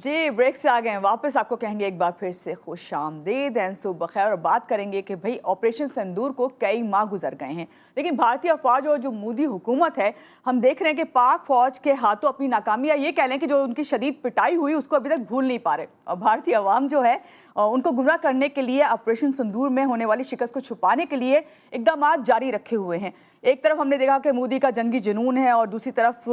जी, break से आ गए हैं वापस। आपको कहेंगे एक बार फिर से खुश आमदीद, सुबह बखैर। और बात करेंगे कि भाई ऑपरेशन सिंदूर को कई माह गुजर गए हैं, लेकिन भारतीय अफवाज और जो मोदी हुकूमत है, हम देख रहे हैं कि पाक फौज के हाथों अपनी नाकामी, या ये कह लें कि जो उनकी शदीद पिटाई हुई उसको अभी तक भूल नहीं पा रहे। और भारतीय अवाम जो है उनको गुमराह करने के लिए ऑपरेशन सिंदूर में होने वाली शिकस्त को छुपाने के लिए इकदाम जारी रखे हुए हैं। एक तरफ हमने देखा कि मोदी का जंगी जुनून है और दूसरी तरफ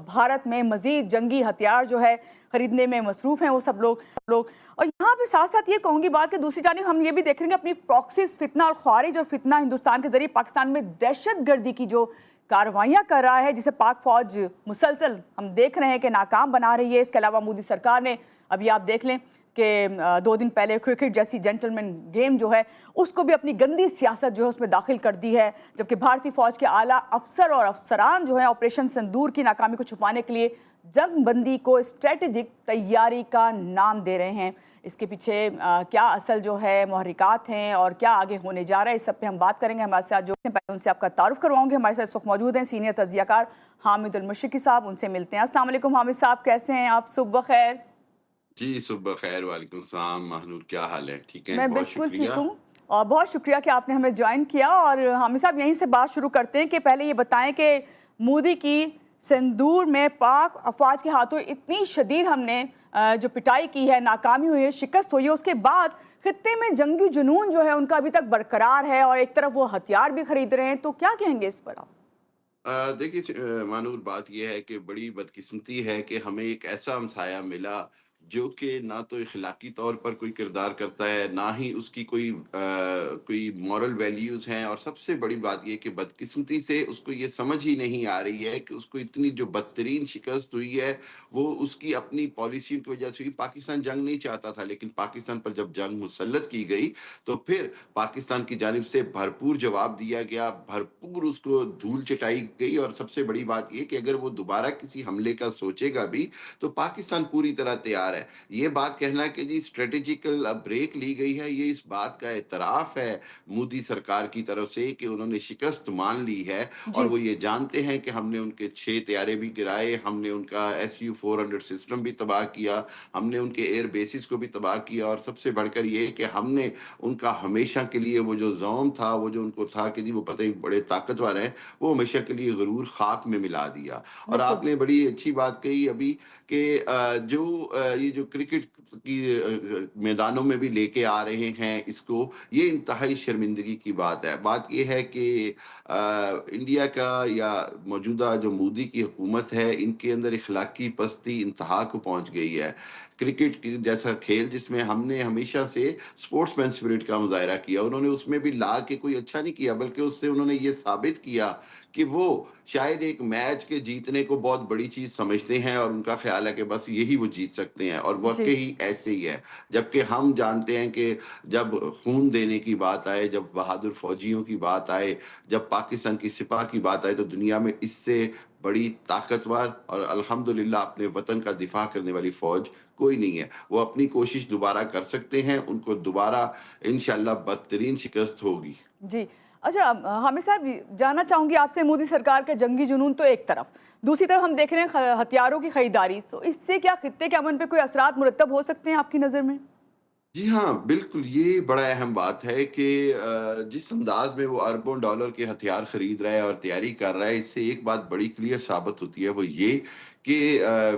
भारत में मजीद जंगी हथियार जो है खरीदने में मसरूफ हैं वो सब लोग। और यहाँ पे साथ साथ ये कहूँगी बात कि दूसरी जानिब हम ये भी देख रहे हैं कि अपनी प्रॉक्सीज, फितना और ख्वारिज और फितना हिंदुस्तान के जरिए पाकिस्तान में दहशत गर्दी की जो कार्रवाइयाँ कर रहा है, जिसे पाक फौज मुसलसल हम देख रहे हैं कि नाकाम बना रही है। इसके अलावा मोदी सरकार ने अभी आप देख लें कि 2 दिन पहले क्रिकेट जैसी जेंटलमैन गेम जो है उसको भी अपनी गंदी सियासत जो है उसमें दाखिल कर दी है, जबकि भारतीय फौज के आला अफसर और अफसरान जो है ऑपरेशन सिंदूर की नाकामी को छुपाने के लिए जंग बंदी को स्ट्रेटेजिक तैयारी का नाम दे रहे हैं। इसके पीछे क्या असल जो है मुहर्रिकात हैं और क्या आगे होने जा रहा है, इस सब पे हम बात करेंगे। हमारे साथ जो पहले उनसे आपका तारुफ करवाऊंगे। हमारे साथ इस वक्त मौजूद हैं सीनियर तज्जियाकार हामिद अल मुश्रिकी साहब, उनसे मिलते हैं। अस्सलाम वालेकुम हामिद साहब, कैसे हैं आप? सुबह खैर। जी, सुबह ख़ैर, वालेकुम सलाम महानूर, क्या हाल है? ठीक हैं, मैं बहुत बिल्कुल ठीक शुक्रिया। हूँ और बहुत शुक्रिया कि आपने हमें ज्वाइन किया। और हामिद साहब, यहीं से बात शुरू करते हैं कि पहले ये बताएं कि मोदी की सिंदूर में पाक अफवाज के हाथों इतनी शदीद हमने जो पिटाई की है, नाकामी हुई है, शिकस्त हुई है, उसके बाद खित्ते में जंगी जुनून जो है उनका अभी तक बरकरार है और एक तरफ वो हथियार भी खरीद रहे हैं, तो क्या कहेंगे इस पर आप? देखिए मानूर, बात ये है कि बड़ी बदकिस्मती है कि हमें एक ऐसा हमसाया मिला जो कि ना तो इखलाकी तौर पर कोई किरदार करता है, ना ही उसकी कोई मॉरल वैल्यूज़ हैं, और सबसे बड़ी बात ये कि बदकिस्मती से उसको ये समझ ही नहीं आ रही है कि उसको इतनी जो बदतरीन शिकस्त हुई है, वो उसकी अपनी पॉलिसियों की वजह से हुई। पाकिस्तान जंग नहीं चाहता था, लेकिन पाकिस्तान पर जब जंग मुसल्लत की गई, तो फिर पाकिस्तान की जानिब से भरपूर जवाब दिया गया, भरपूर उसको धूल चटाई गई। और सबसे बड़ी बात ये कि अगर वो दोबारा किसी हमले का सोचेगा भी, तो पाकिस्तान पूरी तरह तैयार है। ये बात कहना कि जी स्ट्रेटेजिकल ब्रेक ली गई है, ये इस बात का एतराफ़ है मोदी सरकार की तरफ से कि उन्होंने शिकस्त मान ली है, और जी। वो ये जानते हैं कि हमने उनके 6 तैयारे भी गिराए, हमने उनका SU-400 सिस्टम भी तबाह किया, हमने उनके एयर बेसिस को भी तबाह किया, और सबसे बढ़कर ये कि हमने उनका हमेशा के लिए वो जो ज़ौम था, वो जो उनको था कि जी वो पता ही बड़े ताकतवर हैं, वो हमेशा के लिए ग़रूर ख़ाक में मिला दिया। और बिल्कुल। आपने बड़ी अच्छी बात कही अभी कि ये जो क्रिकेट की मैदानों में भी लेके आ रहे हैं इसको, ये इंतहाई शर्मिंदगी की बात है। बात ये है कि इंडिया का या मौजूदा जो मोदी की हुकूमत है, इनके अंदर इखलाकी पस्ती इंतहा को पहुँच गई है। क्रिकेट की जैसा खेल जिसमें हमने हमेशा से स्पोर्ट्समैन स्पिरिट का मुज़ाहिरा किया, उन्होंने उसमें भी ला के कोई अच्छा नहीं किया, बल्कि उससे उन्होंने ये साबित किया कि वो शायद एक मैच के जीतने को बहुत बड़ी चीज़ समझते हैं, और उनका ख़्याल है कि बस यही वो जीत सकते हैं, और जी। वाक़ई ऐसे ही है। जबकि हम जानते हैं कि जब खून देने की बात आए, जब बहादुर फ़ौजियों की बात आए, जब पाकिस्तान की सिपाह की बात आए, तो दुनिया में इससे बड़ी ताकतवर और अल्हम्दुलिल्लाह अपने वतन का दिफा करने वाली फ़ौज कोई नहीं है। वो अपनी कोशिश दोबारा कर सकते हैं, उनको दोबारा इंशाअल्लाह बदतरीन शिकस्त होगी। जी। अच्छा, हामिद साहब, जानना चाहूँगी आपसे, मोदी सरकार का जंगी जुनून तो एक तरफ, दूसरी तरफ हम देख रहे हैं हथियारों की खरीदारी, तो इससे क्या खित्ते के अमन पे कोई असरात मुरतब हो सकते हैं आपकी नज़र में? जी हाँ, बिल्कुल, ये बड़ा अहम बात है कि जिस अंदाज़ में वो अरबों डॉलर के हथियार खरीद रहा है और तैयारी कर रहा है, इससे एक बात बड़ी क्लियर साबित होती है, वो ये कि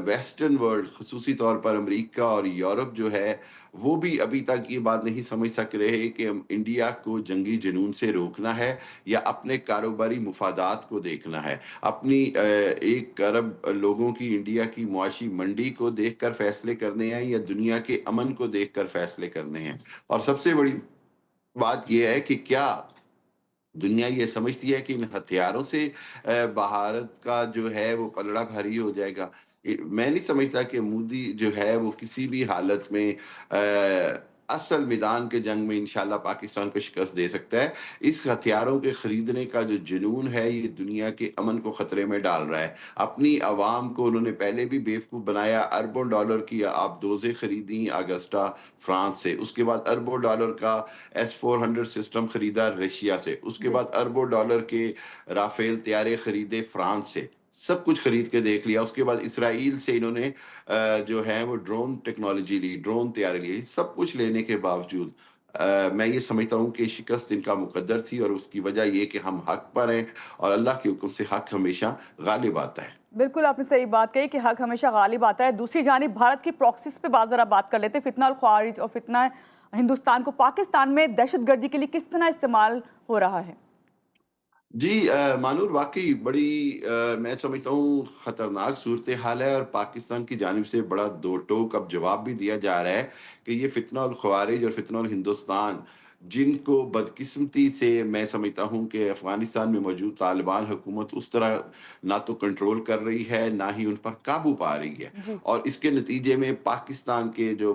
वेस्टर्न वर्ल्ड, ख़ुसूसी तौर पर अमेरिका और यूरोप जो है, वो भी अभी तक ये बात नहीं समझ सक रहे कि हम इंडिया को जंगी जुनून से रोकना है या अपने कारोबारी मुफ़ादात को देखना है। अपनी 1 अरब लोगों की इंडिया की मुआशी मंडी को देखकर फ़ैसले करने हैं, या दुनिया के अमन को देखकर फ़ैसले करने हैं। और सबसे बड़ी बात ये है कि क्या दुनिया ये समझती है कि इन हथियारों से भारत का जो है वो पलड़ा भारी हो जाएगा? मैं नहीं समझता कि मोदी जो है वो किसी भी हालत में असल मैदान के जंग में इंशाल्लाह पाकिस्तान को शिकस्त दे सकता है। इस हथियारों के खरीदने का जो जुनून है, ये दुनिया के अमन को खतरे में डाल रहा है। अपनी आवाम को उन्होंने पहले भी बेवकूफ़ बनाया, अरबों डॉलर की आप डोज़ें खरीदी अगस्टा फ्रांस से, उसके बाद अरबों डॉलर का S-400 सिस्टम खरीदा रशिया से, उसके जी। बाद अरबों डॉलर के राफेल तैयारे खरीदे फ्रांस से। सब कुछ खरीद के देख लिया। उसके बाद इसराइल से इन्होंने जो है वो ड्रोन टेक्नोलॉजी ली, ड्रोन तैयारी ली। सब कुछ लेने के बावजूद मैं ये समझता हूँ कि शिकस्त इनका मुकद्दर थी, और उसकी वजह ये कि हम हक पर हैं, और अल्लाह के हुक्म से हक हमेशा गालिब आता है। बिल्कुल आपने सही बात कही कि हक हमेशा गालिब आता है। दूसरी जानिब भारत की प्रॉक्सीज पे ज़रा बात कर लेते हैं। फितना अल ख्वारिज और फितना हिंदुस्तान को पाकिस्तान में दहशतगर्दी के लिए किस तरह इस्तेमाल हो रहा है? जी मानूर, वाक़ई बड़ी मैं समझता हूँ ख़तरनाक सूरत-ए-हाल है, और पाकिस्तान की जानिब से बड़ा दो-टोक अब जवाब भी दिया जा रहा है कि ये फ़ितना उल ख़वारिज और फ़ितना उल हिंदुस्तान, जिनको बदकिस्मती से मैं समझता हूँ कि अफ़गानिस्तान में मौजूद तालिबान हुकूमत उस तरह ना तो कंट्रोल कर रही है, ना ही उन पर काबू पा रही है। जी। और इसके नतीजे में पाकिस्तान के जो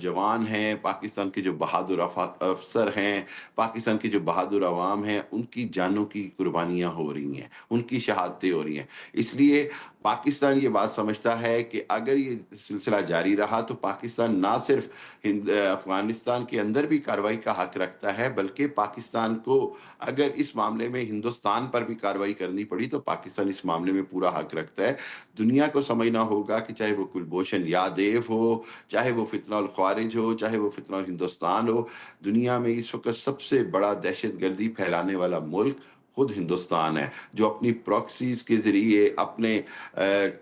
जवान हैं, पाकिस्तान के जो बहादुर अफ़सर हैं, पाकिस्तान की जो बहादुर अवाम है, उनकी जानों की कुर्बानियाँ हो रही हैं, उनकी शहादतें हो रही हैं। इसलिए पाकिस्तान ये बात समझता है कि अगर ये सिलसिला जारी रहा, तो पाकिस्तान ना सिर्फ़ अफ़गानिस्तान के अंदर भी कार्रवाई का हक रखता है, बल्कि पाकिस्तान को अगर इस मामले में हिंदुस्तान पर भी कार्रवाई करनी पड़ी, तो पाकिस्तान इस मामले में पूरा हक रखता है। दुनिया को समझना होगा कि चाहे वो कुलभूषण यादेव हो, चाहे वो फ़ितना उल ख़वारिज हो, चाहे वो फ़ितना उल हिंदुस्तान हो, दुनिया में इस वक़्त सबसे बड़ा दहशतगर्दी फैलाने वाला मुल्क खुद हिंदुस्तान है, जो अपनी प्रॉक्सीज़ के ज़रिए, अपने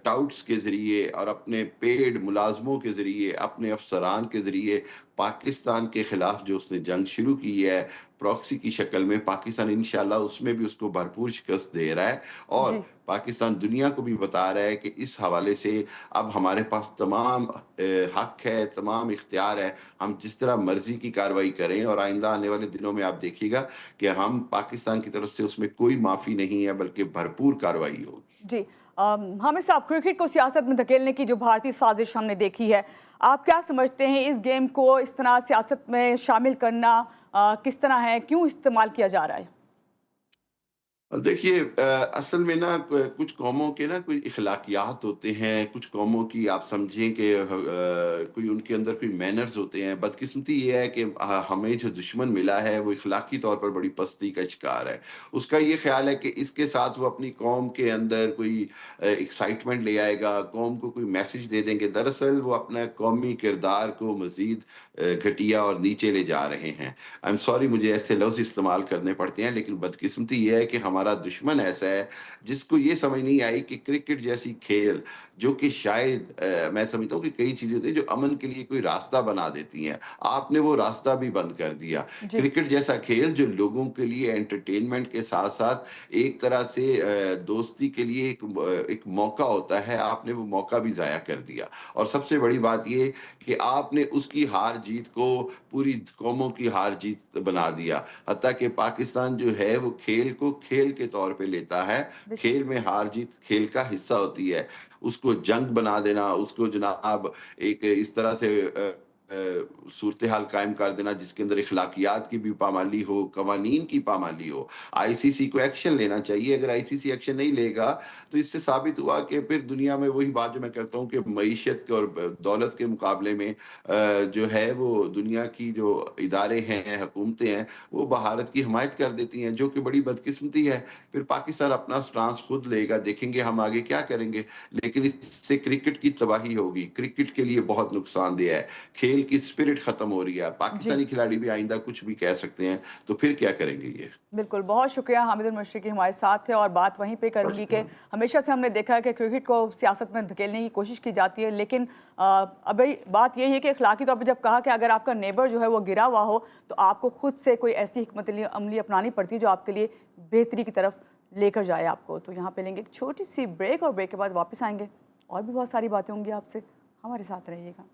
टाउट्स के ज़रिए और अपने पेड मुलाज़मों के ज़रिए, अपने अफ़सरान के ज़रिए पाकिस्तान के ख़िलाफ़ जो उसने जंग शुरू की है, प्रॉक्सी की शक्ल में, पाकिस्तान इंशाअल्लाह उसमें भी उसको भरपूर शिकस्त दे रहा है, और जी। पाकिस्तान दुनिया को भी बता रहा है कि इस हवाले से अब हमारे पास तमाम हक है, तमाम इख्तियार है, हम जिस तरह मर्ज़ी की कार्रवाई करें, और आइंदा आने वाले दिनों में आप देखिएगा कि हम पाकिस्तान की तरफ से उसमें कोई माफ़ी नहीं है, बल्कि भरपूर कार्रवाई होगी। जी। हामिद साहब, क्रिकेट को सियासत में धकेलने की जो भारतीय साजिश हमने देखी है, आप क्या समझते हैं इस गेम को इस तरह सियासत में शामिल करना किस तरह है? क्यों इस्तेमाल किया जा रहा है? देखिए असल में ना कुछ कौमों के ना कोई इखलाकियात होते हैं, कुछ कौमों की आप समझें कि कोई उनके अंदर कोई मैनर्स होते हैं। बदकिस्मती ये है कि हमें जो दुश्मन मिला है वो इखलाकी तौर पर बड़ी पस्ती का शिकार है। उसका ये ख़्याल है कि इसके साथ वो अपनी कौम के अंदर कोई एक्साइटमेंट ले आएगा, कौम को कोई मैसेज दे देंगे। दरअसल वो अपना कौमी किरदार को मज़ीद घटिया और नीचे ले जा रहे हैं। आई एम सॉरी, मुझे ऐसे लफ्ज़ इस्तेमाल करने पड़ते हैं, लेकिन बदकिस्मती ये है कि हमारा दुश्मन ऐसा है जिसको ये समझ नहीं आई कि क्रिकेट जैसी खेल, जो कि शायद मैं समझता हूँ कि कई चीज़ें होती हैं जो अमन के लिए कोई रास्ता बना देती हैं, आपने वो रास्ता भी बंद कर दिया। जी। क्रिकेट जैसा खेल जो लोगों के लिए एंटरटेनमेंट के साथ-साथ एक तरह से दोस्ती के लिए एक मौका होता है, आपने वो मौका भी ज़ाया कर दिया। और सबसे बड़ी बात ये कि आपने उसकी हार-जीत को पूरी कौमों की हार-जीत बना दिया। हत्ता कि पाकिस्तान जो है वो खेल को खेल के तौर पे लेता है। बेशक। खेल में हार-जीत खेल का हिस्सा होती है। उसको जंग बना देना, उसको जनाब एक इस तरह से सूरत-ए-हाल कायम कर देना जिसके अंदर अखलाकियात की भी पामाली हो, कवानीन की पामाली हो। आईसीसी को एक्शन लेना चाहिए। अगर आईसीसी एक्शन नहीं लेगा, तो इससे साबित हुआ कि फिर दुनिया में वही बात जो मैं करता हूँ कि मईशत के और दौलत के मुकाबले में जो है वो दुनिया की जो इदारे हैं, हुकूमतें हैं, वो भारत की हिमायत कर देती हैं, जो कि बड़ी बदकिस्मती है। फिर पाकिस्तान अपना स्टांस खुद लेगा, देखेंगे हम आगे क्या करेंगे। लेकिन इससे क्रिकेट की तबाही होगी, क्रिकेट के लिए बहुत नुकसानदेह है। खेल की स्पिरिट खत्म हो रही है। जी। पाकिस्तानी खिलाड़ी भी आइंदा कुछ भी कह सकते हैं, तो फिर क्या करेंगे ये? बिल्कुल, बहुत शुक्रिया हामिद मुशरिकी हमारे साथ थे और बात वहीं पे करूँगी कि हमेशा से हमने देखा है कि क्रिकेट को सियासत में धकेलने की कोशिश की जाती है, लेकिन अभी बात यही है कि अखलाकी तौर पे जब कहा कि अगर आपका नेबर जो है वो गिरा हुआ हो, तो आपको खुद से कोई ऐसी हिकमत अमली अपनानी पड़ती है जो आपके लिए बेहतरी की तरफ लेकर जाए आपको। तो यहाँ पे लेंगे एक छोटी-सी ब्रेक और ब्रेक के बाद वापस आएँगे और भी बहुत सारी बातें होंगी आपसे। हमारे साथ रहिएगा।